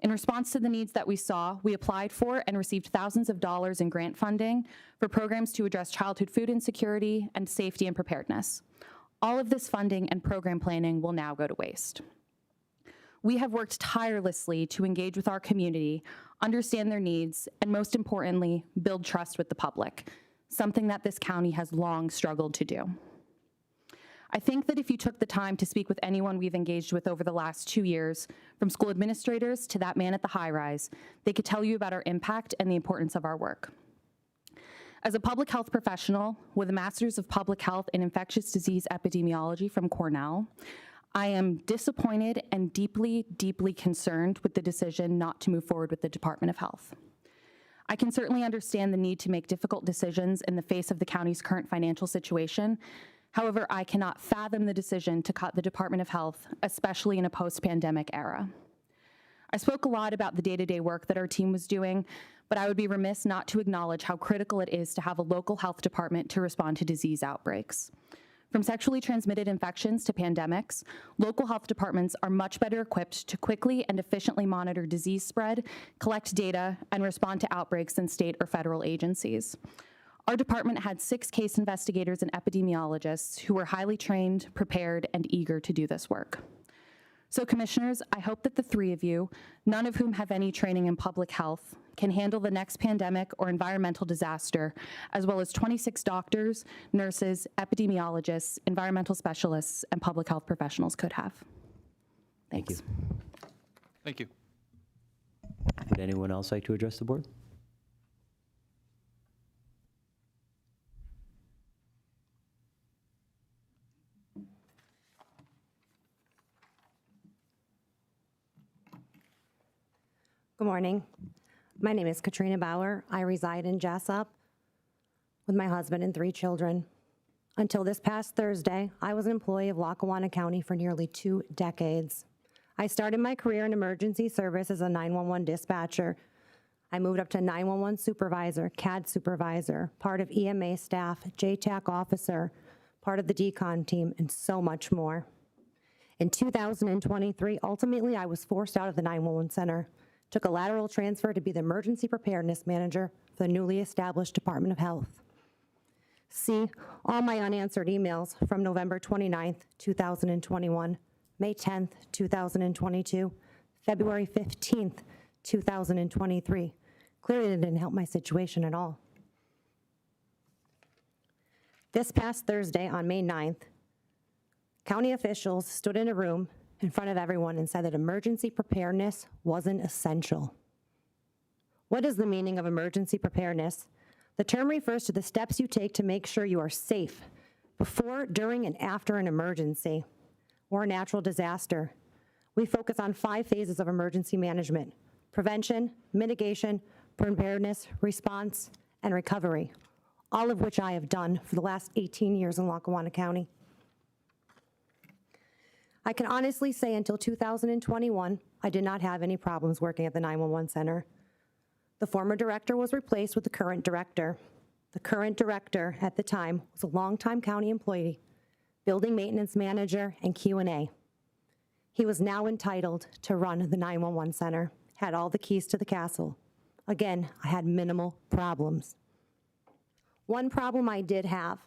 In response to the needs that we saw, we applied for and received thousands of dollars in grant funding for programs to address childhood food insecurity and safety and preparedness. All of this funding and program planning will now go to waste. We have worked tirelessly to engage with our community, understand their needs, and most importantly, build trust with the public, something that this county has long struggled to do. I think that if you took the time to speak with anyone we've engaged with over the last 2 years, from school administrators to that man at the high-rise, they could tell you about our impact and the importance of our work. As a public health professional with a Master's of Public Health and Infectious Disease Epidemiology from Cornell, I am disappointed and deeply, deeply concerned with the decision not to move forward with the Department of Health. I can certainly understand the need to make difficult decisions in the face of the county's current financial situation. However, I cannot fathom the decision to cut the Department of Health, especially in a post-pandemic era. I spoke a lot about the day-to-day work that our team was doing, but I would be remiss not to acknowledge how critical it is to have a local health department to respond to disease outbreaks. From sexually transmitted infections to pandemics, local health departments are much better equipped to quickly and efficiently monitor disease spread, collect data, and respond to outbreaks than state or federal agencies. Our department had 6 case investigators and epidemiologists who were highly trained, prepared, and eager to do this work. So commissioners, I hope that the 3 of you, none of whom have any training in public health, can handle the next pandemic or environmental disaster, as well as 26 doctors, nurses, epidemiologists, environmental specialists, and public health professionals could have. Thanks. Thank you. Would anyone else like to address the board? Good morning. My name is Katrina Bauer. I reside in Jessup with my husband and 3 children. Until this past Thursday, I was an employee of Lackawanna County for nearly 2 decades. I started my career in emergency service as a 911 dispatcher. I moved up to 911 supervisor, CAD supervisor, part of EMA staff, JTAC officer, part of the decon team, and so much more. In 2023, ultimately, I was forced out of the 911 center, took a lateral transfer to be the emergency preparedness manager for the newly established Department of Health. See all my unanswered emails from November 29th, 2021, May 10th, 2022, February 15th, 2023. Clearly, it didn't help my situation at all. This past Thursday, on May 9th, county officials stood in a room in front of everyone and said that emergency preparedness wasn't essential. What is the meaning of emergency preparedness? The term refers to the steps you take to make sure you are safe before, during, and after an emergency or a natural disaster. We focus on 5 phases of emergency management: prevention, mitigation, preparedness, response, and recovery, all of which I have done for the last 18 years in Lackawanna County. I can honestly say until 2021, I did not have any problems working at the 911 center. The former director was replaced with the current director. The current director at the time was a longtime county employee, building maintenance manager and Q&A. He was now entitled to run the 911 center, had all the keys to the castle. Again, I had minimal problems. One problem I did have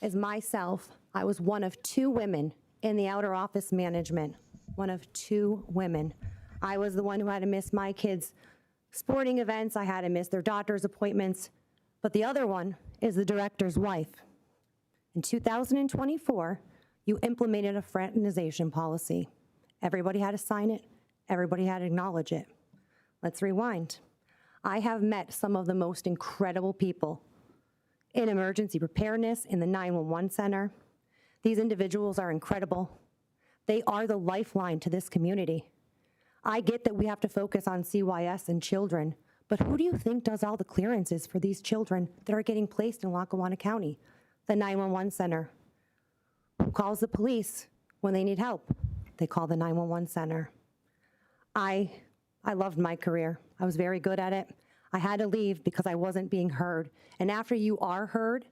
is myself. I was one of 2 women in the outer office management, one of 2 women. I was the one who had to miss my kids' sporting events. I had to miss their doctor's appointments. But the other one is the director's wife. In 2024, you implemented a fraternization policy. Everybody had to sign it. Everybody had to acknowledge it. Let's rewind. I have met some of the most incredible people in emergency preparedness in the 911 center. These individuals are incredible. They are the lifeline to this community. I get that we have to focus on CYS and children, but who do you think does all the clearances for these children that are getting placed in Lackawanna County? The 911 center. Who calls the police when they need help? They call the 911 center. I loved my career. I was very good at it. I had to leave because I wasn't being heard. And after you are heard,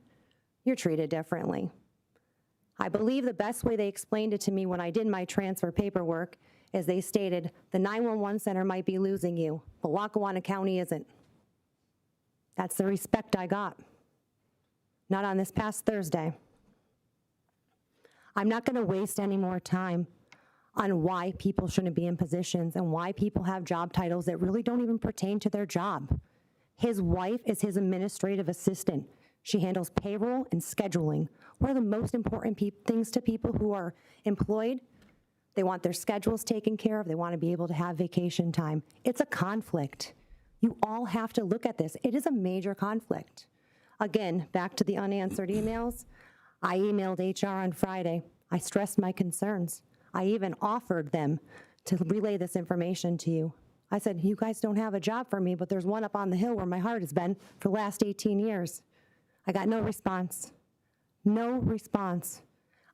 you're treated differently. I believe the best way they explained it to me when I did my transfer paperwork is they stated, the 911 center might be losing you, but Lackawanna County isn't. That's the respect I got. Not on this past Thursday. I'm not gonna waste any more time on why people shouldn't be in positions and why people have job titles that really don't even pertain to their job. His wife is his administrative assistant. She handles payroll and scheduling. What are the most important things to people who are employed? They want their schedules taken care of. They want to be able to have vacation time. It's a conflict. You all have to look at this. It is a major conflict. Again, back to the unanswered emails. I emailed HR on Friday. I stressed my concerns. I even offered them to relay this information to you. I said, you guys don't have a job for me, but there's one up on the hill where my heart has been for the last 18 years. I got no response. No response.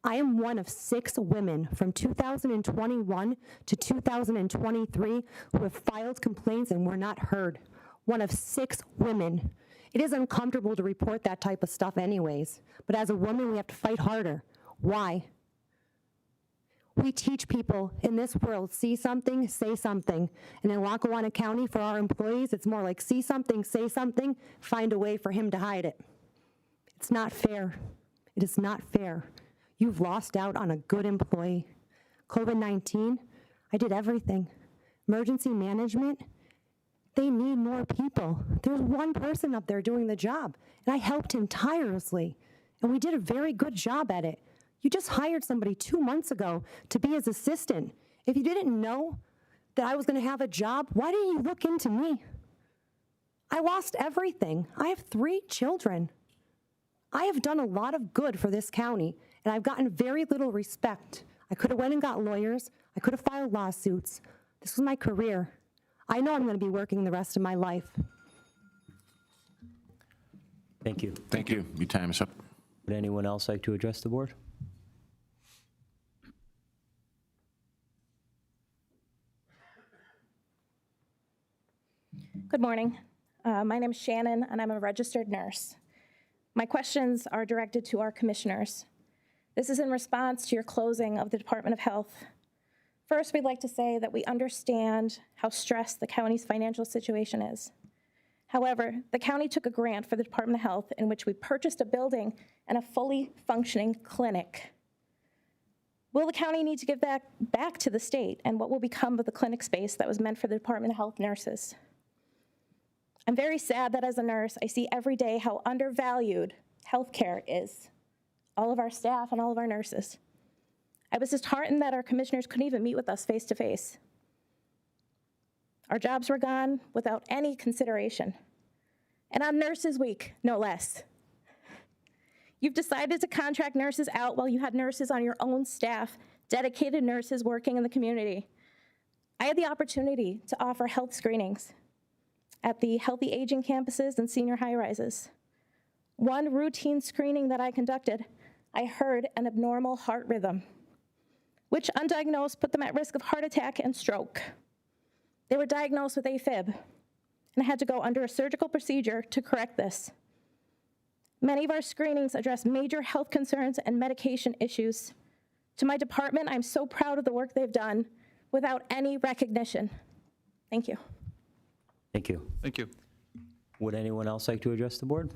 I am one of 6 women from 2021 to 2023 who have filed complaints and were not heard. One of 6 women. It is uncomfortable to report that type of stuff anyways, but as a woman, we have to fight harder. Why? We teach people in this world, see something, say something. And in Lackawanna County, for our employees, it's more like see something, say something, find a way for him to hide it. It's not fair. It is not fair. You've lost out on a good employee. COVID-19, I did everything. Emergency management, they need more people. There's one person up there doing the job, and I helped him tirelessly, and we did a very good job at it. You just hired somebody 2 months ago to be his assistant. If you didn't know that I was going to have a job, why didn't you look into me? I lost everything. I have 3 children. I have done a lot of good for this county, and I've gotten very little respect. I could have went and got lawyers. I could have filed lawsuits. This was my career. I know I'm going to be working the rest of my life. Thank you. Thank you. Your time is up. Would anyone else like to address the board? Good morning. My name is Shannon, and I'm a registered nurse. My questions are directed to our commissioners. This is in response to your closing of the Department of Health. First, we'd like to say that we understand how stressed the county's financial situation is. However, the county took a grant for the Department of Health in which we purchased a building and a fully functioning clinic. Will the county need to give that back to the state, and what will become of the clinic space that was meant for the Department of Health nurses? I'm very sad that as a nurse, I see every day how undervalued healthcare is. All of our staff and all of our nurses. I was disheartened that our commissioners couldn't even meet with us face to face. Our jobs were gone without any consideration. And on Nurses Week, no less. You've decided to contract nurses out while you had nurses on your own staff, dedicated nurses working in the community. I had the opportunity to offer health screenings at the healthy aging campuses and senior high-rises. One routine screening that I conducted, I heard an abnormal heart rhythm, which undiagnosed put them at risk of heart attack and stroke. They were diagnosed with AFib and had to go under a surgical procedure to correct this. Many of our screenings address major health concerns and medication issues. To my department, I'm so proud of the work they've done without any recognition. Thank you. Thank you. Thank you. Would anyone else like to address the board?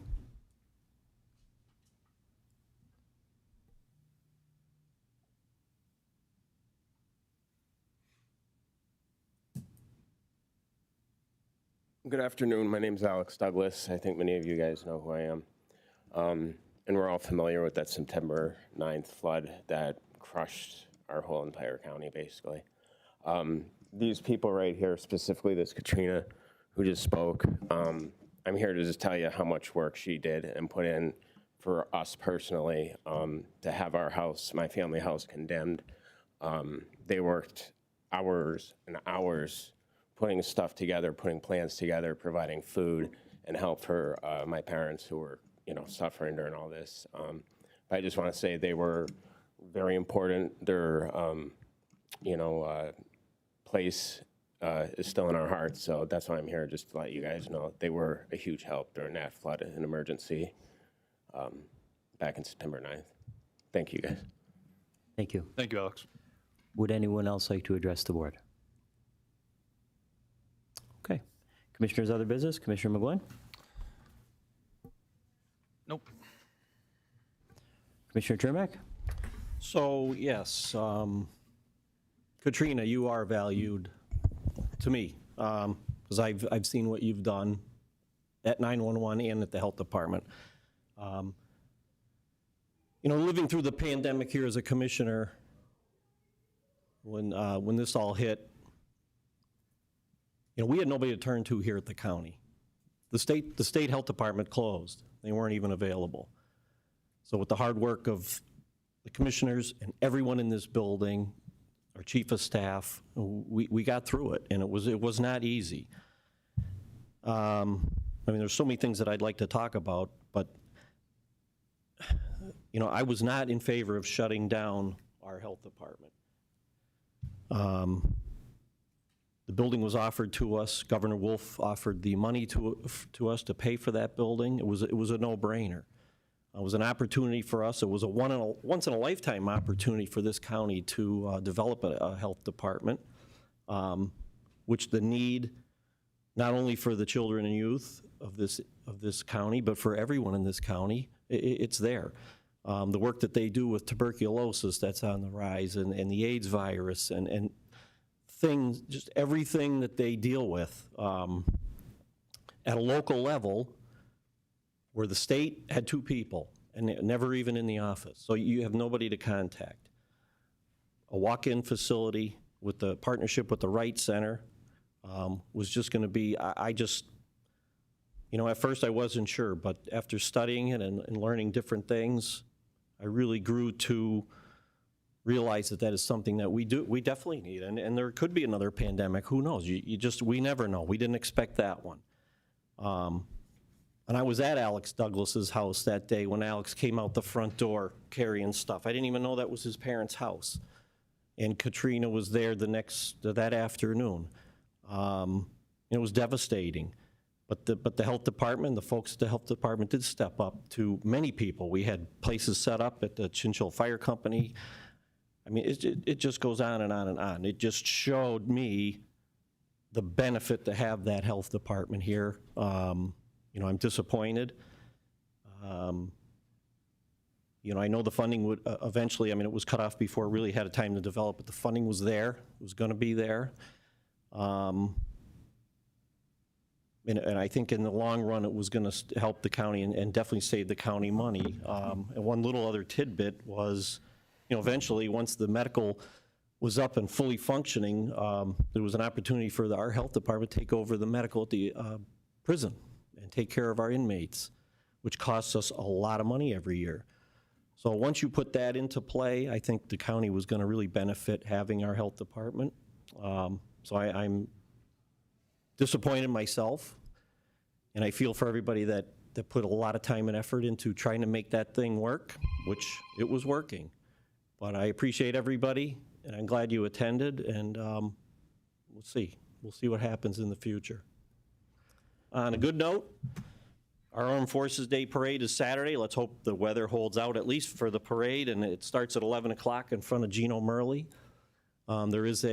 Good afternoon. My name is Alex Douglas. I think many of you guys know who I am. And we're all familiar with that September 9th flood that crushed our whole entire county, basically. These people right here, specifically this Katrina who just spoke, I'm here to just tell you how much work she did and put in for us personally to have our house, my family house, condemned. They worked hours and hours putting stuff together, putting plans together, providing food and help for my parents who were, suffering during all this. I just want to say they were very important. Their, place is still in our hearts, so that's why I'm here, just to let you guys know they were a huge help during that flood and emergency back in September 9th. Thank you, guys. Thank you. Thank you, Alex. Would anyone else like to address the board? Okay. Commissioners, other business? Commissioner McGloin? Nope. Commissioner Chermak? So, yes, Katrina, you are valued to me, because I've seen what you've done at 911 and at the health department. Living through the pandemic here as a commissioner, when this all hit, we had nobody to turn to here at the county. The state health department closed. They weren't even available. So with the hard work of the commissioners and everyone in this building, our chief of staff, we got through it, and it was not easy. There's so many things that I'd like to talk about, but I was not in favor of shutting down our health department. The building was offered to us. Governor Wolf offered the money to us to pay for that building. It was a no-brainer. It was an opportunity for us. It was a once-in-a-lifetime opportunity for this county to develop a health department, which the need, not only for the children and youth of this county, but for everyone in this county, it's there. The work that they do with tuberculosis that's on the rise, and the AIDS virus, and things, just everything that they deal with at a local level, where the state had 2 people and never even in the office. So you have nobody to contact. A walk-in facility with the partnership with the Wright Center was just going to be, at first I wasn't sure, but after studying it and learning different things, I really grew to realize that that is something that we definitely need. And there could be another pandemic. Who knows? We never know. We didn't expect that one. And I was at Alex Douglas's house that day when Alex came out the front door carrying stuff. I didn't even know that was his parents' house. And Katrina was there that afternoon. It was devastating. But the health department, the folks at the health department did step up to many people. We had places set up at the Chinchilla Fire Company. I mean, it just goes on and on and on. It just showed me the benefit to have that health department here. I'm disappointed. I know the funding would eventually, it was cut off before it really had a time to develop, but the funding was there. It was going to be there. And I think in the long run, it was going to help the county and definitely save the county money. And one little other tidbit was, eventually, once the medical was up and fully functioning, there was an opportunity for our health department to take over the medical at the prison and take care of our inmates, which costs us a lot of money every year. So once you put that into play, I think the county was going to really benefit having our health department. So I'm disappointed myself, and I feel for everybody that put a lot of time and effort into trying to make that thing work, which it was working. But I appreciate everybody, and I'm glad you attended, and we'll see. We'll see what happens in the future. On a good note, our Armed Forces Day Parade is Saturday. Let's hope the weather holds out at least for the parade, and it starts at 11 o'clock in front of Gino Murley. There is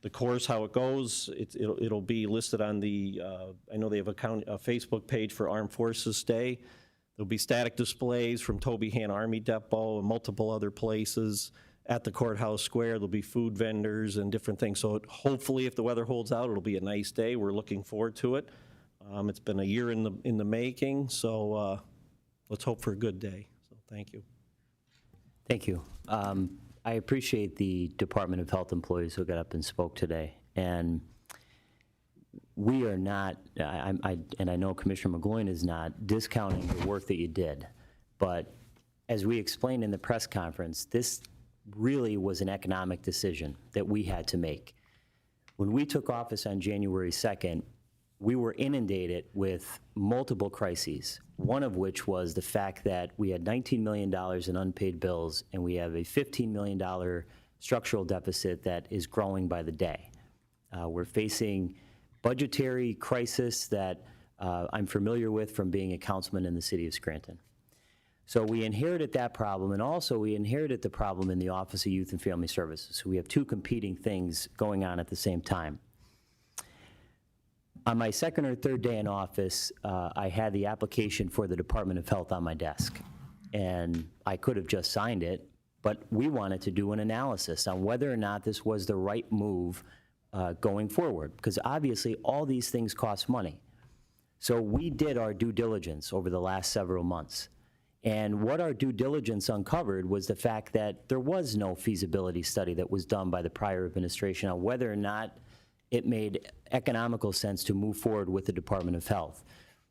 the course, how it goes, it'll be listed on the, I know they have a Facebook page for Armed Forces Day. There'll be static displays from Toby Han Army Depot and multiple other places. At the courthouse square, there'll be food vendors and different things. So hopefully, if the weather holds out, it'll be a nice day. We're looking forward to it. It's been a year in the making, so let's hope for a good day. So thank you. Thank you. I appreciate the Department of Health employees who got up and spoke today. And we are not, and I know Commissioner McGloin is not, discounting the work that you did. But as we explained in the press conference, this really was an economic decision that we had to make. When we took office on January 2nd, we were inundated with multiple crises, one of which was the fact that we had $19 million in unpaid bills, and we have a $15 million structural deficit that is growing by the day. We're facing budgetary crisis that I'm familiar with from being a councilman in the city of Scranton. So we inherited that problem, and also we inherited the problem in the Office of Youth and Family Services. So we have two competing things going on at the same time. On my second or third day in office, I had the application for the Department of Health on my desk, and I could have just signed it, but we wanted to do an analysis on whether or not this was the right move going forward, because obviously all these things cost money. So we did our due diligence over the last several months. And what our due diligence uncovered was the fact that there was no feasibility study that was done by the prior administration on whether or not it made economical sense to move forward with the Department of Health.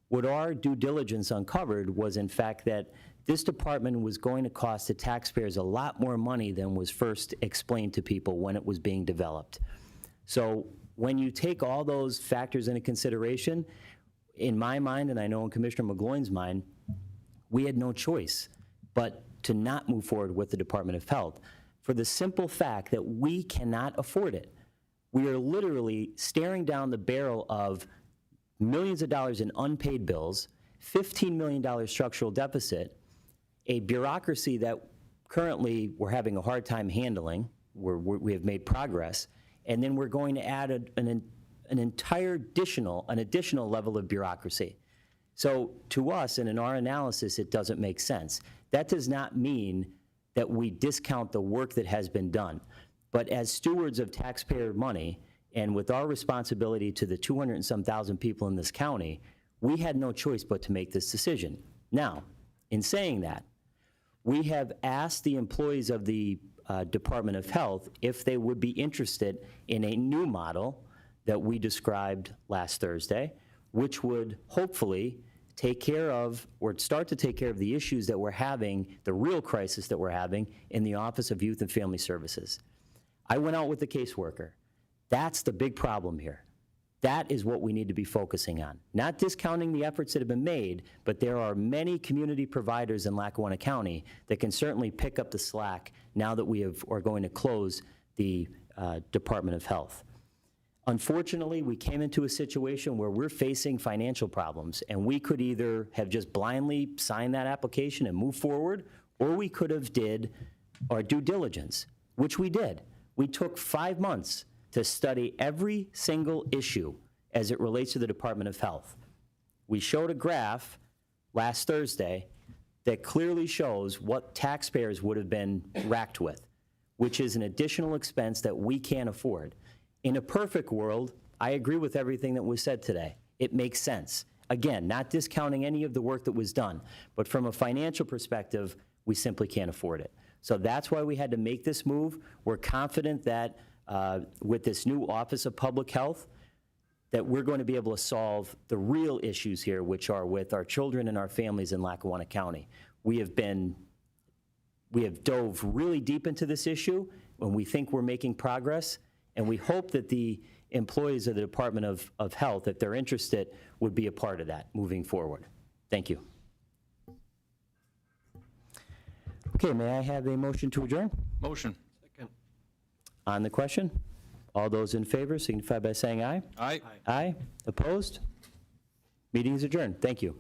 What our due diligence uncovered was, in fact, that this department was going to cost the taxpayers a lot more money than was first explained to people when it was being developed. So when you take all those factors into consideration, in my mind, and I know in Commissioner McGloin's mind, we had no choice but to not move forward with the Department of Health for the simple fact that we cannot afford it. We are literally staring down the barrel of millions of dollars in unpaid bills, $15 million structural deficit, a bureaucracy that currently we're having a hard time handling, we have made progress, and then we're going to add an additional level of bureaucracy. So to us, and in our analysis, it doesn't make sense. That does not mean that we discount the work that has been done. But as stewards of taxpayer money, and with our responsibility to the 200 and some thousand people in this county, we had no choice but to make this decision. Now, in saying that, we have asked the employees of the Department of Health if they would be interested in a new model that we described last Thursday, which would hopefully take care of, or start to take care of the issues that we're having, the real crisis that we're having in the Office of Youth and Family Services. I went out with the caseworker. That's the big problem here. That is what we need to be focusing on. Not discounting the efforts that have been made, but there are many community providers in Lackawanna County that can certainly pick up the slack now that we are going to close the Department of Health. Unfortunately, we came into a situation where we're facing financial problems, and we could either have just blindly signed that application and moved forward, or we could have did our due diligence, which we did. We took 5 months to study every single issue as it relates to the Department of Health. We showed a graph last Thursday that clearly shows what taxpayers would have been racked with, which is an additional expense that we can't afford. In a perfect world, I agree with everything that was said today. It makes sense. Again, not discounting any of the work that was done, but from a financial perspective, we simply can't afford it. So that's why we had to make this move. We're confident that with this new Office of Public Health, that we're going to be able to solve the real issues here, which are with our children and our families in Lackawanna County. We have dove really deep into this issue, and we think we're making progress, and we hope that the employees of the Department of Health, if they're interested, would be a part of that moving forward. Thank you. Okay, may I have a motion to adjourn? Motion. On the question, all those in favor signify by saying aye. Aye. Aye. Opposed? Meeting is adjourned. Thank you.